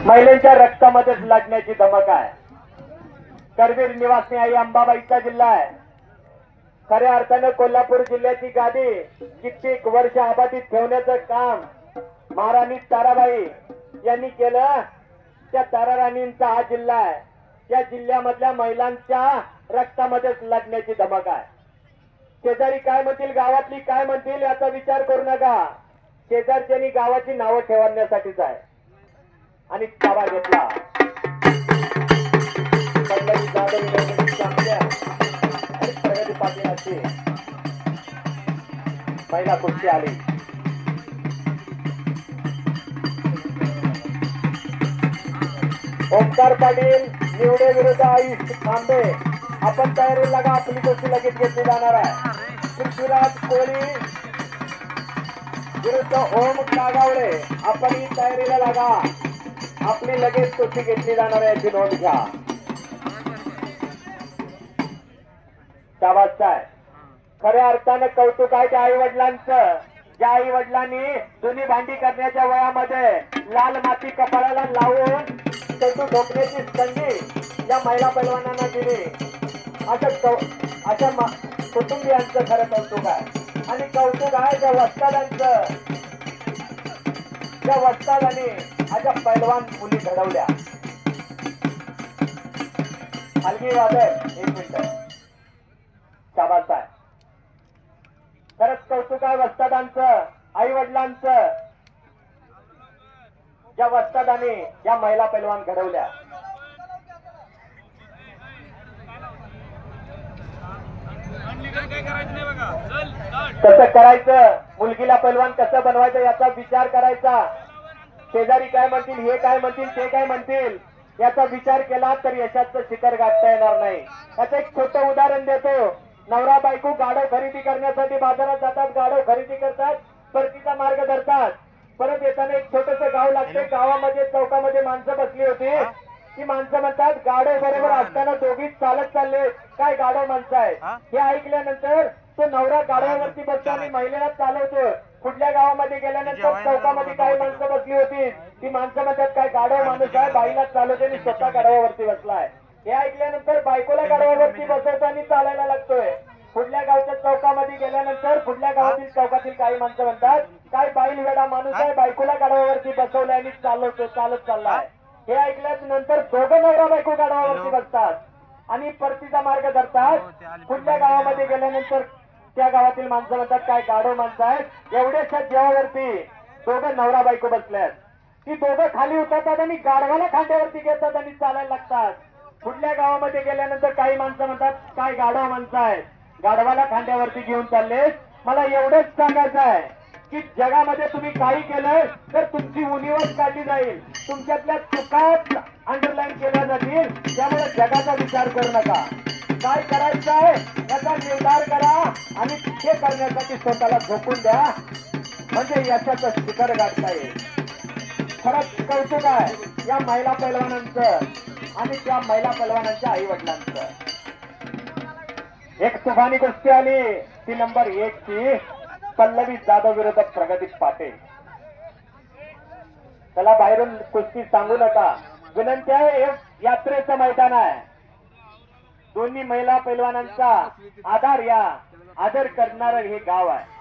महिलांच्या रक्तामध्येच लढण्याची धमक आहे. करवीर निवासी आई अंबाबाईचा जिल्हा आहे. खऱ्या अर्थानं कोल्हापूर जिल्ह्याची गादी कित्येक वर्ष आबादीत ठेवण्याचं काम महाराणी ताराबाई यांनी केलं. त्या ताराराणींचा हा जिल्हा आहे. या जिल्ह्यामधल्या महिलांच्या रक्तामध्येच लढण्याची धमक आहे. शेजारी काय म्हणतील, गावातली काय म्हणतील याचा विचार करू नका. शेजारच्यांनी गावाची नावं ठेवण्यासाठीच आहे. आणि ताबा घेतला. पल्लवी जाधव चांगल्या आणि प्रगती पाटीलांची पहिला कुस्ती आली. ओंकार पाटील निवडे विरुद्ध आयुष थांबे. आपण तयारी लागा. आपली कुस्ती लगेच घेतली जाणार आहे. पृथ्वीराज कोळी विरुद्ध ओम कागावळे. आपण ही तयारीला लागा. आपली लगेच कुस्ती घेतली जाणार आहे याची नोंद घ्या. शाबास आहे. खऱ्या अर्थानं कौतुक आहे त्या आई वडिलांचं. ज्या आई वडिलांनी जुनी भांडी करण्याच्या वयामध्ये लाल माती कपाळाला लावून चेंडू ढोकण्याची संधी या महिला पैलवानांना दिली. अशा कुटुंबियांचं खरं कौतुक आहे. आणि कौतुक आहे त्या वस्तादांचं. त्या वस्तादांनी अशा पैलवान मुली घडवल्या. हलगी वादक 1 मिनिट. शाबास आहे. खरंच कौतुक आहे वस्तादांचं, आई वडिलांचं. ज्या वस्तादांनी या महिला पैलवान घडवल्या. कसं करायचं, मुलगीला पैलवान कसं बनवायचं याचा विचार करायचा. शेजारी काय म्हणतील, हे काय म्हणतील, ते काय म्हणतील याचा विचार केला तर यशाचं शिखर गाठता येणार नाही. याचं एक छोटं उदाहरण देतो. नवरा बायको गाढव खरेदी करण्यासाठी बाजारात जातात. गाढव खरेदी करतात, परतीचा मार्ग धरतात. परत येताना एक छोटस गाव लागते. गावामध्ये चौकामध्ये माणसं बसली होती. ती माणसं म्हणतात गाढव बरोबर असताना दोघीच चालत चालले. काय गाढव माणसं आहेत. हे ऐकल्यानंतर तो नवरा गाढवावरती बसतो आणि महिलेला चालवतो. कुठल्या गावामध्ये गेल्यानंतर चौकामध्ये काही माणसं बसली होती. ती माणसं म्हणतात काय गाढव माणूस आहे, बाईला चालवते आणि स्वतः गाढवावरती बसलाय. हे ऐकल्यानंतर बायकोला गाढवावरती बसवतो आणि चालायला लागतोय. पुढल्या गावच्या चौकामध्ये गेल्यानंतर पुढल्या गावातील चौकातील काही माणसं म्हणतात काय बाईल वेडा माणूस आहे, बायकोला गाढवावरती बसवलाय आणि चालवतो, चालत चाललाय. हे ऐकल्यानंतर दोघं नवरा बायको गाढवावरती बसतात आणि परतीचा मार्ग धरतात. पुढल्या गावामध्ये गेल्यानंतर त्या गावातील माणसं म्हणतात काय गाढव माणसं आहेत. एवढ्याशा जेवावरती दोघं नवरा बायको बसल्यात. ती दोघं खाली उतरतात आणि गाढवाला खांद्यावरती घेतात आणि चालायला लागतात. पुढल्या गावामध्ये गेल्यानंतर काही माणसं म्हणतात काय गाढव माणसं आहेत, गाढवाला खांद्यावरती घेऊन चालले. मला एवढंच सांगायचं आहे की जगामध्ये तुम्ही काही केलं तर तुमची उणीवच काढली जाईल. तुमच्यातल्या चुकाच अंडरलाईन केल्या जातील. त्यामुळे जगाचा विचार करू नका. काय करायचं आहे याचा निर्धार करा आणि ते करण्यासाठी स्वतःला झोपून द्या. म्हणजे यशाचं शिखर गाठता येईल. खरंच कौतुक आहे या महिला पैलवानांचं आणि त्या महिला पैलवानांच्या आई वडिलांचं. एक तुफानी कुस्ती आली. ती नंबर 1 ची पल्लवी जाधव विरुद्ध प्रगती पाटील. त्याला बाहेरून कुस्ती सांगू नका. विनंती आहे, हे यात्रेचं मैदान आहे. दोन्ही महिला पैलवानांचा आदर करणारं हे गाव आहे.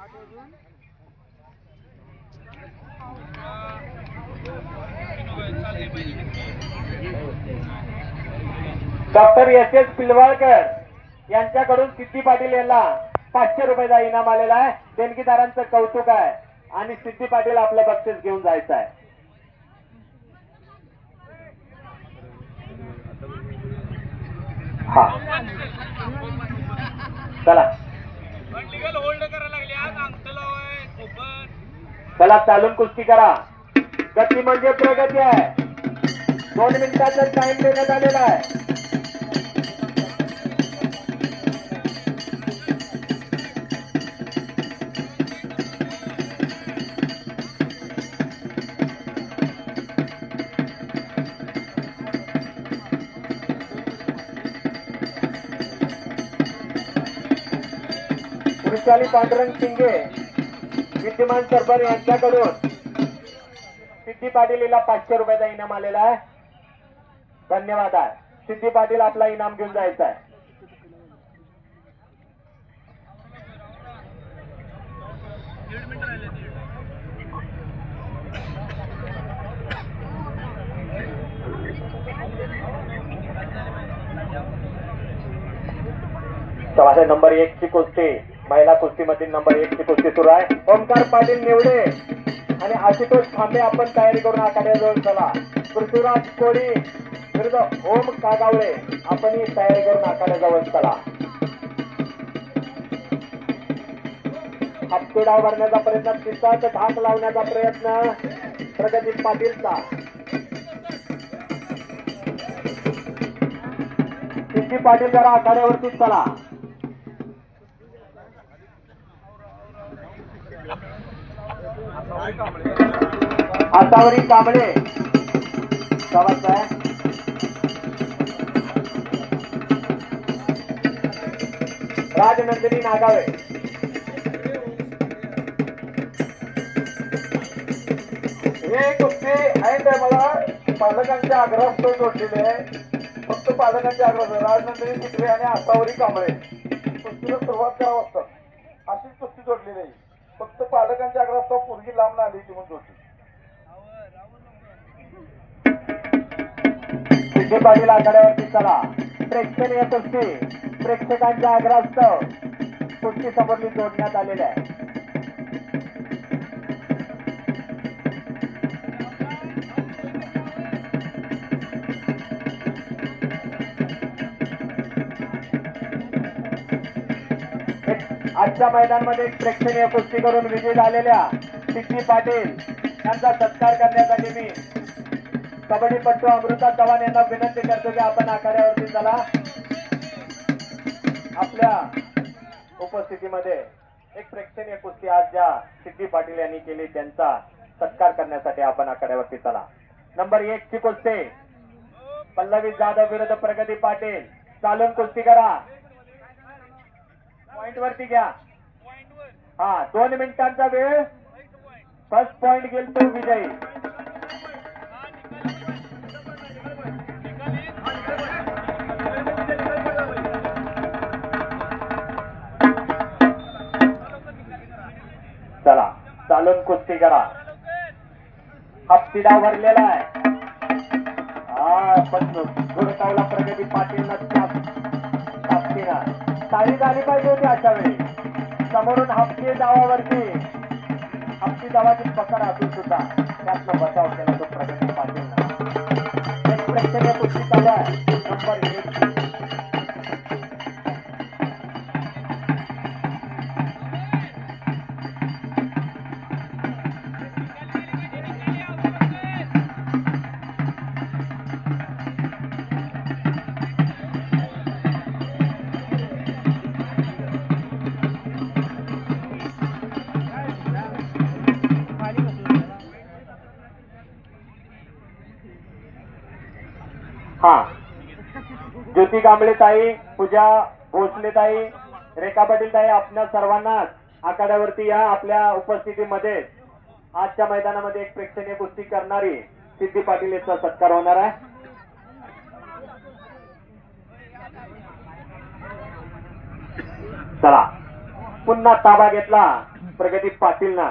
डॉक्टर एस पिलवाळकर यांच्याकडून सिद्धी पाटील यांना 500 रुपयाचा इनाम आलेला आहे. देणगीदारांचं कौतुक आहे आणि सिद्धी पाटील आपलं बक्षीस घेऊन जायचं आहे. हा चला चला चालून कुस्ती करा. गती म्हणजे प्रगती आहे. 2 मिनिटाचा टाइम देण्यात आलेला आहे. वृषाली पांडुरंग शिंगे विद्यमान सरदार यांच्याकडून सिद्धी पाटील हिला 500 रुपयाचा इनाम आलेला आहे. धन्यवाद आहे. सिद्धी पाटील आपला इनाम घेऊन जायचा आहे. चला नंबर 1 ची कुस्ती, महिला कुस्तीमधील नंबर 1 ची कुस्ती सुरू आहे. ओमकार पाटील निवडे आणि आशुतोष खांबे आपण तयारी करून आखाड्याजवळ चला. पृथ्वीराज कोळी विरुद्ध ओम कागावळे आपणही तयारी करून आखाड्याजवळ चला. हप्ते डाव भरण्याचा प्रयत्न, तिथाच धाक लावण्याचा प्रयत्न प्रगती पाटीलचा. सिद्धी पाटील जरा आखाड्यावरती चला. आसावरी कांबळे गावात आहे. राजनंदिनी नागावे हे कुस्ती ऐन मला पालकांच्या आग्रहास्तव जोडलेले आहे. फक्त पालकांच्या आग्रह, राजनंदिनी चित्रे आणि आसावरी कांबळे कुस्तीला सुरुवात करावं असतात अशीच कुस्ती जोडलेली आहे. फक्त पालकांच्या आग्रहास्तव पोरगी लांब आली ती म्हणून जोडली. सिद्धी पाटील आखाड्यावरती चला. प्रेक्षणीय कुस्ती प्रेक्षकांच्या आग्रहास्तव कुस्ती समोरली जोडण्यात आलेल्या आहे. आजच्या मैदानामध्ये प्रेक्षणीय कुस्ती करून विजयी झालेल्या सिद्धी पाटील यांचा सत्कार करण्यासाठी मी कबड्डीपटू अमृता चव्हाण यांना विनंती करतो की आपण आखाड्यावरती चला. आपल्या उपस्थितीमध्ये एक प्रेक्षणीय कुस्ती आज ज्या सिद्धी पाटील यांनी केली त्यांचा सत्कार करण्यासाठी आपण आखाड्यावरती चला. नंबर 1 ची कुस्ती पल्लवी जाधव विरुद्ध प्रगती पाटील. चालून कुस्ती करा. पॉइंट वरती घ्या. हा 2 मिनिटांचा वेळ. फर्स्ट पॉइंट घेईल तो विजयी. चला चालून कुस्ती करा. हप्ती डाव भरलेला आहे. पण गुरतावला प्रगती पाटील तारी झाली पाहिजे होती अशा वेळी. समोरून हप्ती डावावरती हप्ती डावाची पकड असून सुद्धा त्यातनं बचाव केला तो प्रगती पाटील. एक प्रेक्षणीय कुस्ती चालू आहे. नंबर 1 हा ज्योती कांबळे ताई, पूजा भोसले ताई, रेखा पाटील ताई आपल्या सर्वांनाच आखाड्यावरती या. आपल्या उपस्थितीमध्ये आजच्या मैदानामध्ये एक प्रेक्षणीय कुस्ती करणारी सिद्धी पाटील यांचा सत्कार होणार आहे. चला पुन्हा ताबा घेतला प्रगती पाटीलनं.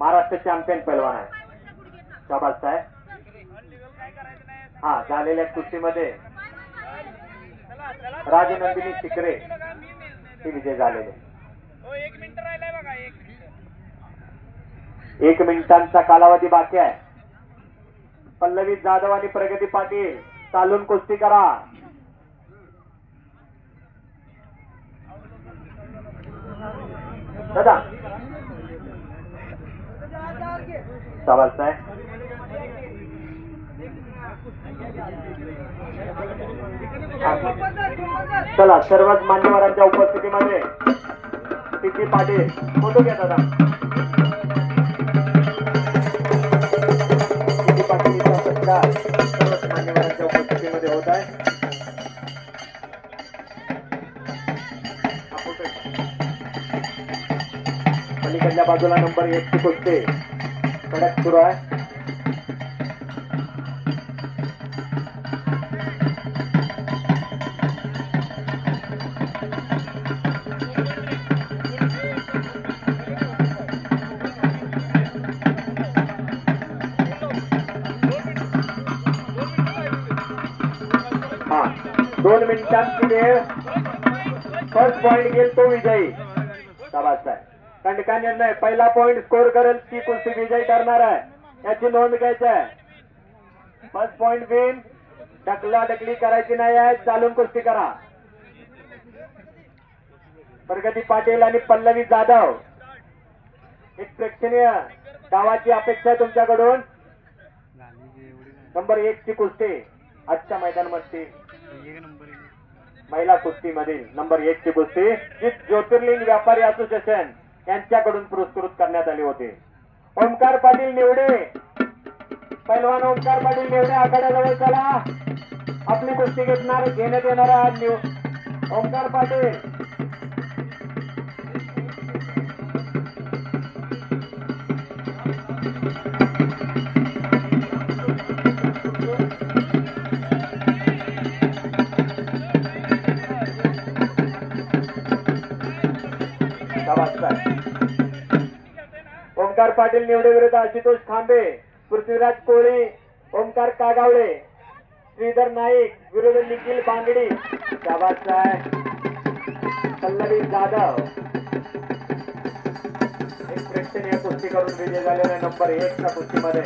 महाराष्ट्र चॅम्पियन पैलवान आहे. शाबास साहेब. हा झालेल्या कुस्तीमध्ये राजनंदिनी शिकरे हे विजय झालेले. 1 मिनिटांचा कालावधी बाकी आहे. पल्लवी जाधव आणि प्रगती पाटील चालून कुस्ती करा. दादा शाबास साहेब. चला सर्वच मान्यवरांच्या उपस्थितीमध्ये सिद्धी पाटील फोटो घ्या दादा. सिद्धी पाटीलचा सत्कार सर्वच मान्यवरांच्या उपस्थितीमध्ये होत आहे. पलीकडल्या बाजूला नंबर 1 ची कुस्ती कडक सुरू आहे. हा 2 मिनिटांची वेळ. फर्स्ट पॉइंट घेईल तो विजयी. शाबास आहे. कंडका निर्णय. पहिला पॉइंट स्कोर करेल ती कुस्ती विजयी करणार आहे, याची नोंद घ्यायची आहे. First point win. ढकलाढकली करायची नाही आहे, चालून कुस्ती करा. प्रगती पाटील आणि पल्लवी जाधव, एक प्रेक्षणीय डावाची अपेक्षा आहे तुमच्याकडून. नंबर 1 ची कुस्ती आजच्या मैदानामध्ये महिला कुस्ती मधील नंबर 1 ची कुस्ती जी ज्योतिर्लिंग व्यापारी असोसिएशन यांच्याकडून पुरस्कृत करण्यात आली होती. ओमकार पाटील निवडे, पैलवान ओमकार पाटील निवडे आखाड्याजवळ चला. आपली कुस्ती घेण्यात येणार ओमकार पाटील. ओमकार पाटील निवडे विरुद्ध आशुतोष खांबे, पृथ्वीराज कोळी, ओमकार कागावळे, श्रीधर नाईक विरुद्ध निखिल बांगडी. शाबास आहे. पल्लवी जाधव एक प्रेक्षणीय कुस्ती करून विजय झालेला नंबर 1 च्या कुस्तीमध्ये.